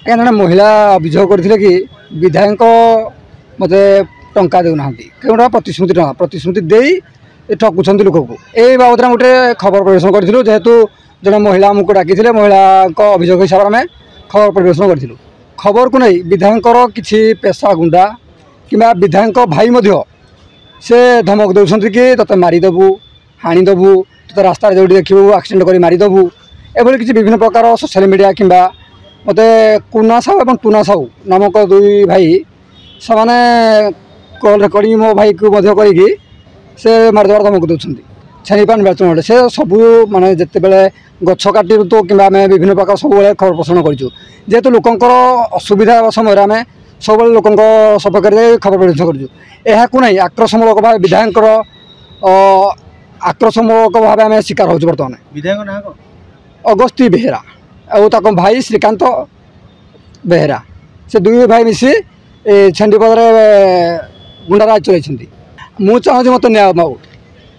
ଆଜ୍ଞା ଜଣେ ମହିଳା ଅଭିଯୋଗ କରିଥିଲେ କି ବିଧାୟକ ମୋତେ ଟଙ୍କା ଦେଉନାହାନ୍ତି କେଉଁଟା ପ୍ରତିଶ୍ରୁତି ଦେଇ ଠକୁଛନ୍ତି ଲୋକକୁ। এই ବାବଦରେ ଗୋଟେ ଖବର ପରିବେଷଣ କରିଥିଲୁ ଯେହେତୁ ଜଣେ ମହିଳା ଆମକୁ ଡାକିଥିଲେ ମହିଳାଙ୍କ ଅଭିଯୋଗ ହିସାବରେ ଆମେ ଖବର ପରିବେଷଣ କରିଥିଲୁ। ଖବରକୁ ନେଇ ବିଧାୟକଙ୍କର କିଛି ପେଶା ଗୁଣ୍ଡା କିମ୍ବା ବିଧାୟକ ଭାଇ ମଧ୍ୟ ସେ ଧମକ ଦେଉଛନ୍ତି କି ତୋତେ ମାରିଦେବୁ ହାଣିଦେବୁ ତୋତେ ରାସ୍ତାରେ ଯେଉଁଠି ଦେଖିବୁ ଆକ୍ସିଡେଣ୍ଟ କରି ମାରିଦେବୁ ଏଭଳି କିଛି ବିଭିନ୍ନ ପ୍ରକାର ସୋସିଆଲ ମିଡ଼ିଆ କିମ୍ବା ମୋତେ କୁନା ସାହୁ ଏବଂ ଟୁନା ସାହୁ ନାମକ ଦୁଇ ଭାଇ ସେମାନେ କଲ୍ ରେକର୍ଡ଼ିଂ ମୋ ଭାଇକୁ ମଧ୍ୟ କରିକି ସେ ମାରିଦେବାର ଧମକ ଦେଉଛନ୍ତି। ଛେଣିପାଣି ବାଚନରେ ସେ ସବୁ ମାନେ ଯେତେବେଳେ ଗଛ କାଟିବୁ କିମ୍ବା ଆମେ ବିଭିନ୍ନ ପ୍ରକାର ସବୁବେଳେ ଖବର ପ୍ରସାରଣ କରିଛୁ ଯେହେତୁ ଲୋକଙ୍କର ଅସୁବିଧା ସମୟରେ ଆମେ ସବୁବେଳେ ଲୋକଙ୍କ ସପକ୍ଷରେ ଖବର ପରିବେଷଣ କରିଛୁ। ଏହାକୁ ନେଇ ଆକ୍ରୋଶମୂଳକ ଭାବେ ବିଧାୟକଙ୍କର ଆକ୍ରୋଶମୂଳକ ଭାବେ ଆମେ ଶିକାର ହେଉଛୁ। ବର୍ତ୍ତମାନ ବିଧାୟକ ନାଁ କ'ଣ? ଅଗସ୍ତି ବେହେରା ଆଉ ତାଙ୍କ ଭାଇ ଶ୍ରୀକାନ୍ତ ବେହେରା ସେ ଦୁଇ ଭାଇ ମିଶି ଛେଣ୍ଡିପଦାରେ ଗୁଣ୍ଡାରାଜ ଚଳାଇଛନ୍ତି। ମୁଁ ଚାହୁଁଛି ମୋତେ ନ୍ୟାୟ ପାଉ।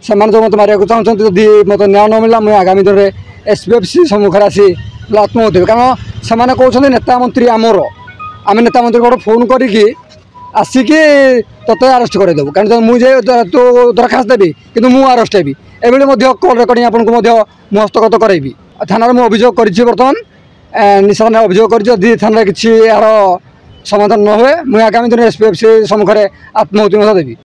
ସେମାନେ ଯେଉଁ ମୋତେ ମାରିବାକୁ ଚାହୁଁଛନ୍ତି ଯଦି ମୋତେ ନ୍ୟାୟ ନ ମିଳିଲା ମୁଁ ଆଗାମୀ ଦିନରେ SPFC ସମ୍ମୁଖରେ ଆସି ଆତ୍ମହତ୍ୟା ହେବି। କାରଣ ସେମାନେ କହୁଛନ୍ତି ନେତା ମନ୍ତ୍ରୀ ଆମର ଆମେ ନେତା ମନ୍ତ୍ରୀଙ୍କୁ ଗୋଟେ ଫୋନ୍ କରିକି ଆସିକି ତୋତେ ଆରେଷ୍ଟ କରାଇଦେବୁ କାରଣ ମୁଁ ଯେ ତୁ ଦରଖାସ୍ତ ଦେବି କିନ୍ତୁ ମୁଁ ଆରେଷ୍ଟ ହେବି ଏଭଳି ମଧ୍ୟ କଲ୍ ରେକର୍ଡ଼ିଂ ଆପଣଙ୍କୁ ମଧ୍ୟ ମୁଁ ହସ୍ତଗତ କରାଇବି। ଥାନାରେ ମୁଁ ଅଭିଯୋଗ କରିଛି ବର୍ତ୍ତମାନ ନିଶା ଥାନାରେ ଅଭିଯୋଗ କରିଛି ଯଦି ଥାନାରେ କିଛି ଏହାର ସମାଧାନ ନ ହୁଏ ମୁଁ ଆଗାମୀ ଦିନରେ SPFC ସମ୍ମୁଖରେ ଆତ୍ମହତ୍ୟା ମଧ୍ୟ ଦେବି।